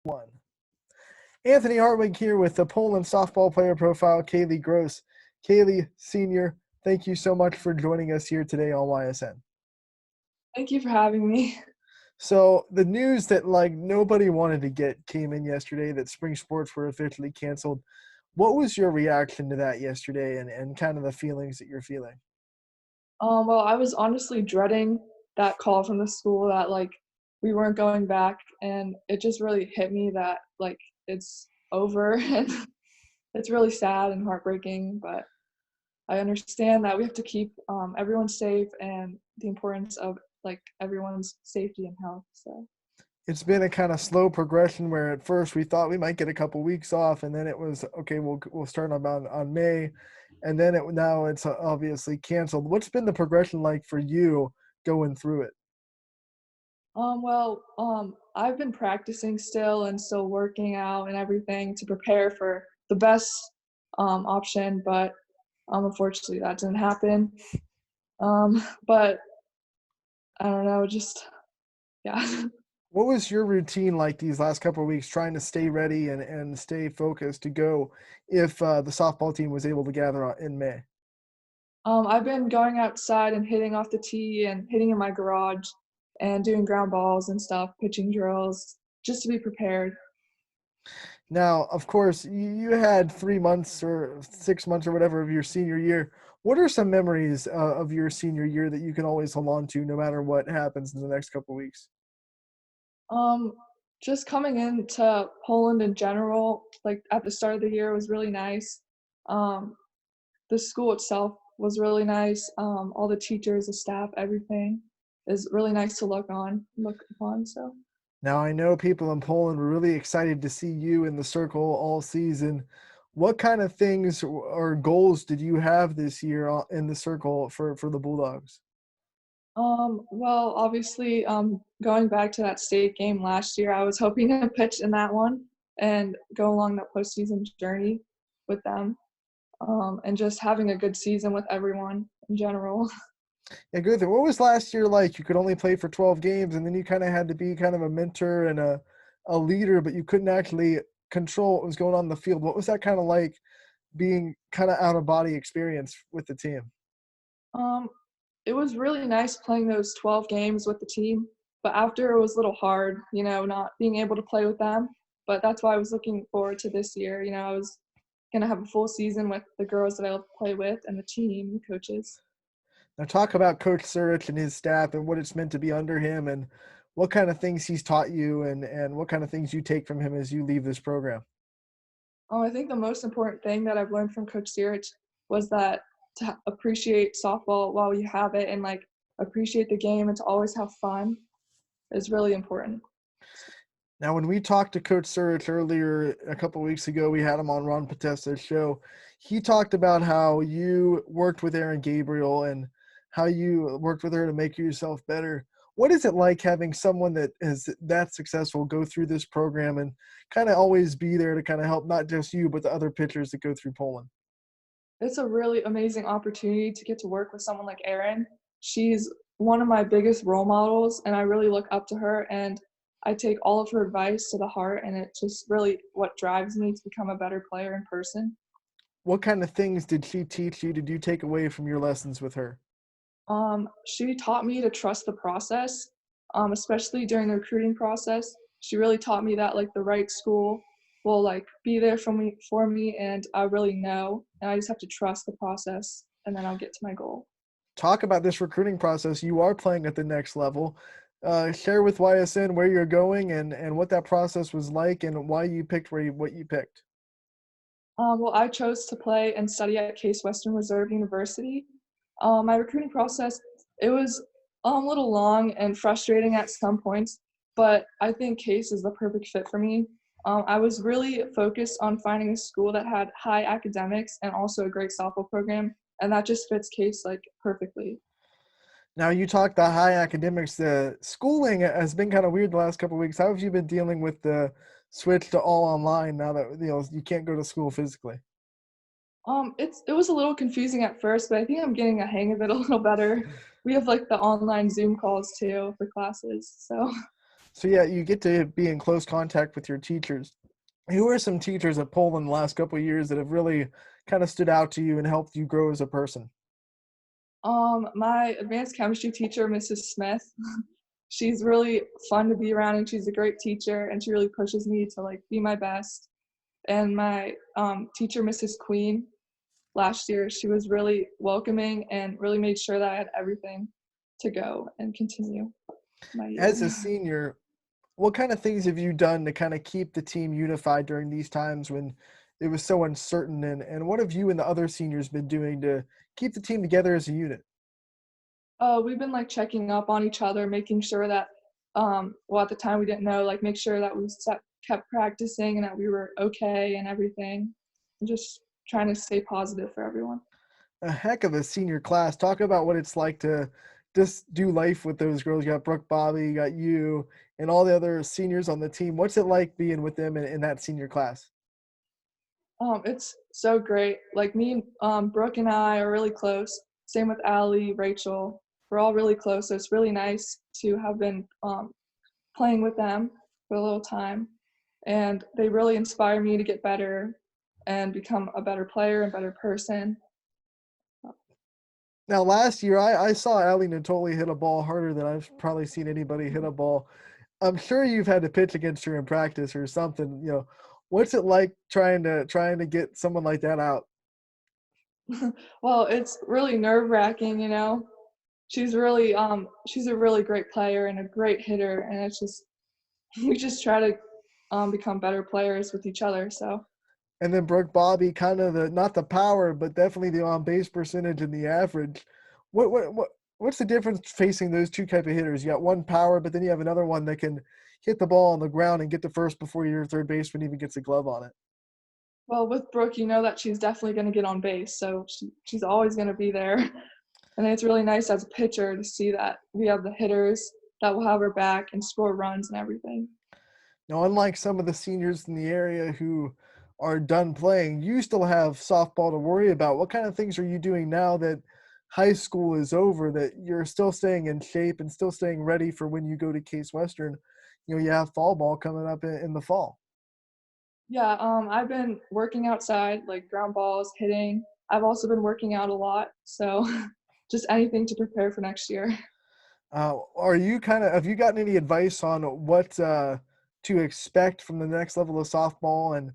One. Anthony Hartwig here with the Poland softball player profile, Kaili Gross. Kaili, senior, thank you so much for joining us here today on YSN. Thank you for having me. So the news that nobody wanted to get came in yesterday that spring sports were officially canceled. What was your reaction to that yesterday and kind of the feelings that you're feeling? Well, I was honestly dreading that call from the school that we weren't going back, and it just really hit me that it's over, and it's really sad and heartbreaking. But I understand that we have to keep everyone safe and the importance of everyone's safety and health. So. It's been a kind of slow progression where at first we thought we might get a couple weeks off, and then it was okay. We'll start on May, and then now it's obviously canceled. What's been the progression like for you going through it? I've been practicing still and still working out and everything to prepare for the best option, but unfortunately that didn't happen. But I don't know, just yeah. What was your routine like these last couple of weeks, trying to stay ready and stay focused to go if the softball team was able to gather in May? I've been going outside and hitting off the tee and hitting in my garage and doing ground balls and stuff, pitching drills, just to be prepared. Now, of course, you had 3 months or 6 months or whatever of your senior year. What are some memories of your senior year that you can always hold on to no matter what happens in the next couple of weeks? Um, just coming into Poland in general, like at the start of the year was really nice. Um, the school itself was really nice. All the teachers, the staff, everything is really nice to look upon. So. Now, I know people in Poland were really excited to see you in the circle all season. What kind of things or goals did you have this year in the circle for the Bulldogs? Well, obviously, going back to that state game last year, I was hoping to pitch in that one and go along that postseason journey with them, and just having a good season with everyone in general. Yeah, good. What was last year like? You could only play for 12 games, and then you kind of had to be kind of a mentor and a leader, but you couldn't actually control what was going on in the field. What was that kind of like being kind of out of body experience with the team? Um, it was really nice playing those 12 games with the team, but after it was a little hard, not being able to play with them. But that's why I was looking forward to this year. I was gonna have a full season with the girls that I love to play with and the team, the coaches. Now, talk about Coach Surich and his staff and what it's meant to be under him, and what kind of things he's taught you, and what kind of things you take from him as you leave this program. I think the most important thing that I've learned from Coach Sirich was that to appreciate softball while you have it and appreciate the game and to always have fun is really important. Now, when we talked to Coach Surich earlier a couple weeks ago, we had him on Ron Podesta's show. He talked about how you worked with Erin Gabriel and how you worked with her to make yourself better. What is it like having someone that is that successful go through this program and kind of always be there to kind of help not just you, but the other pitchers that go through Poland? It's a really amazing opportunity to get to work with someone like Erin. She's one of my biggest role models, and I really look up to her, and I take all of her advice to the heart, and it's just really what drives me to become a better player in person. What kind of things did she teach you? Did you take away from your lessons with her? She taught me to trust the process, especially during the recruiting process. She really taught me that the right school will be there for me, and I really know, and I just have to trust the process, and then I'll get to my goal. Talk about this recruiting process. You are playing at the next level. Share with YSN where you're going and what that process was like and why you picked what you picked. Well, I chose to play and study at Case Western Reserve University. My recruiting process, it was a little long and frustrating at some points, but I think Case is the perfect fit for me. I was really focused on finding a school that had high academics and also a great softball program, and that just fits Case perfectly. Now you talked the high academics. The schooling has been kind of weird the last couple of weeks. How have you been dealing with the switch to all online now that you can't go to school physically? It was a little confusing at first, but I think I'm getting a hang of it a little better. We have the online Zoom calls too for classes, so. So yeah, you get to be in close contact with your teachers. Who are some teachers at Poland the last couple of years that have really kind of stood out to you and helped you grow as a person? My advanced chemistry teacher, Mrs. Smith, she's really fun to be around and she's a great teacher and she really pushes me to like be my best. And my teacher, Mrs. Queen, last year, she was really welcoming and really made sure that I had everything to go and continue my year. As a senior, what kind of things have you done to kind of keep the team unified during these times when it was so uncertain? And what have you and the other seniors been doing to keep the team together as a unit? We've been like checking up on each other, making sure that, well, at the time we didn't know, like make sure that kept practicing and that we were okay and everything. And just trying to stay positive for everyone. A heck of a senior class. Talk about what it's like to just do life with those girls. You got Brooke, Bobby, you got you, and all the other seniors on the team. What's it like being with them in that senior class? It's so great. Like me, Brooke and I are really close. Same with Allie, Rachel. We're all really close. So it's really nice to have been playing with them for a little time. And they really inspire me to get better and become a better player and better person. Now, last year, I saw Ali Natoli hit a ball harder than I've probably seen anybody hit a ball. I'm sure you've had to pitch against her in practice or something. What's it like trying to get someone like that out? Well, it's really nerve-wracking, you know. She's a really great player and a great hitter, and it's just we just try to become better players with each other. So And then Brooke Bobby, kind of the not the power, but definitely the on base percentage and the average. What's the difference facing those two type of hitters? You got one power, but then you have another one that can hit the ball on the ground and get to first before your third baseman even gets a glove on it. well, with Brooke, you know that she's definitely going to get on base, so she's always going to be there. And it's really nice as a pitcher to see that we have the hitters that will have her back and score runs and everything. Now, unlike some of the seniors in the area who are done playing, you still have softball to worry about. What kind of things are you doing now that high school is over, that you're still staying in shape and still staying ready for when you go to Case Western? You have fall ball coming up in the fall. Yeah, I've been working outside, like ground balls, hitting. I've also been working out a lot, so just anything to prepare for next year. Are you have you gotten any advice on what to expect from the next level of softball and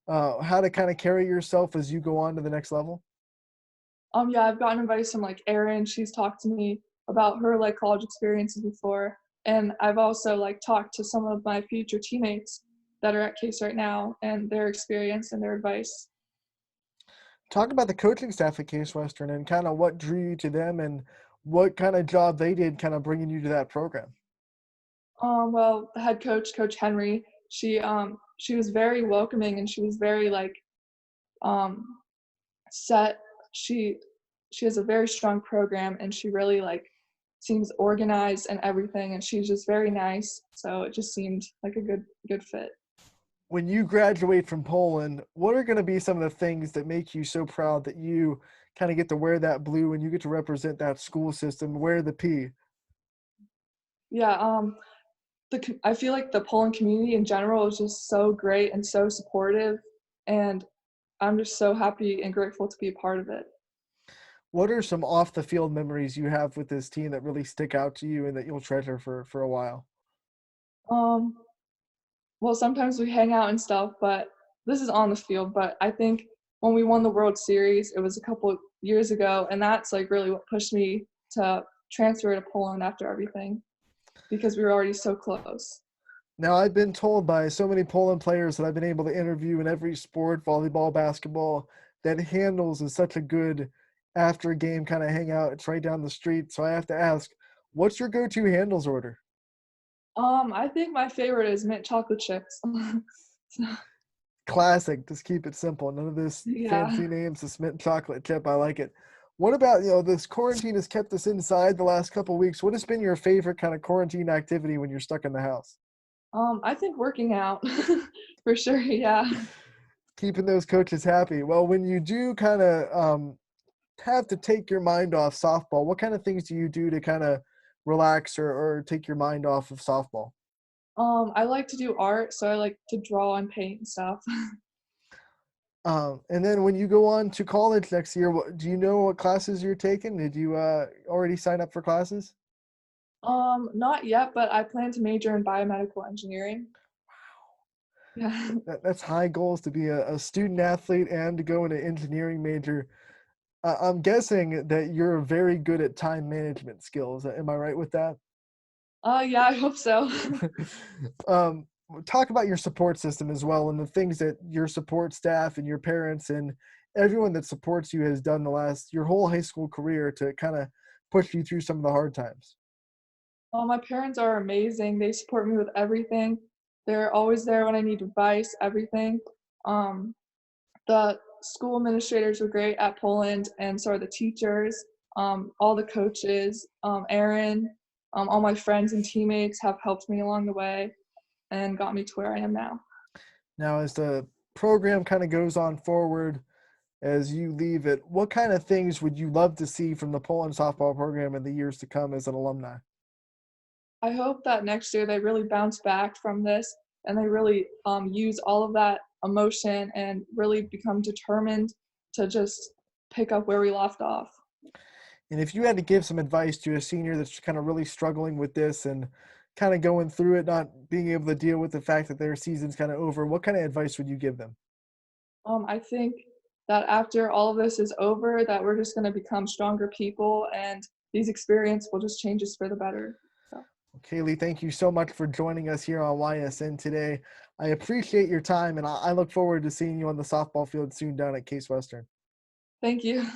how to kind of carry yourself as you go on to the next level? Yeah, I've gotten advice from like Erin. She's talked to me about her like college experiences before, and I've also like talked to some of my future teammates that are at Case right now and their experience and their advice. Talk about the coaching staff at Case Western and kind of what drew you to them and what kind of job they did kind of bringing you to that program. Well, the head coach, Coach Henry, she was very welcoming and she was very like um set. She she has a very strong program and she really like seems organized and everything and she's just very nice. So it just seemed like a good fit. When you graduate from Poland, what are going to be some of the things that make you so proud that you kind of get to wear that blue and you get to represent that school system, wear the P? Yeah, I feel like the Poland community in general is just so great and so supportive, and I'm just so happy and grateful to be a part of it. What are some off the field memories you have with this team that really stick out to you and that you'll treasure for a while? Um, well, sometimes we hang out and stuff, but this is on the field. But I think when we won the World Series, it was a couple of years ago, and that's like really what pushed me to transfer to Poland after everything because we were already so close. Now, I've been told by so many Poland players that I've been able to interview in every sport, volleyball, basketball, that Handles is such a good after game kind of hangout. It's right down the street. So I have to ask, what's your go-to Handles order? I think my favorite is mint chocolate chips. So, Classic. Just keep it simple. None of this yeah. fancy names. Just mint chocolate chip. I like it. What about, this quarantine has kept us inside the last couple of weeks. What has been your favorite kind of quarantine activity when you're stuck in the house? I think working out for sure. Yeah. Keeping those coaches happy. Well, when you do kind of have to take your mind off softball, what kind of things do you do to kind of relax or take your mind off of softball? I like to do art, so I like to draw and paint and stuff. And then when you go on to college next year, do you know what classes you're taking? Did you already sign up for classes? Not yet, but I plan to major in biomedical engineering. Yeah. That's high goals to be a student athlete and to go into engineering major. I'm guessing that you're very good at time management skills. Am I right with that? Yeah, I hope so. um, Talk about your support system as well and the things that your support staff and your parents and everyone that supports you has done your whole high school career to kind of push you through some of the hard times. My parents are amazing. They support me with everything. They're always there when I need advice, everything. Um, the school administrators were great at Poland, and so are the teachers, all the coaches, Erin, all my friends and teammates have helped me along the way and got me to where I am now. Now, as the program kind of goes on forward, as you leave it, what kind of things would you love to see from the Poland softball program in the years to come as an alumni? I hope that next year they really bounce back from this and they really use all of that emotion and really become determined to just pick up where we left off. And if you had to give some advice to a senior that's kind of really struggling with this and kind of going through it, not being able to deal with the fact that their season's kind of over, what kind of advice would you give them? I think that after all of this is over, that we're just going to become stronger people, and these experiences will just change us for the better. So, Kaylee, thank you so much for joining us here on YSN today. I appreciate your time, and I look forward to seeing you on the softball field soon down at Case Western. thank you.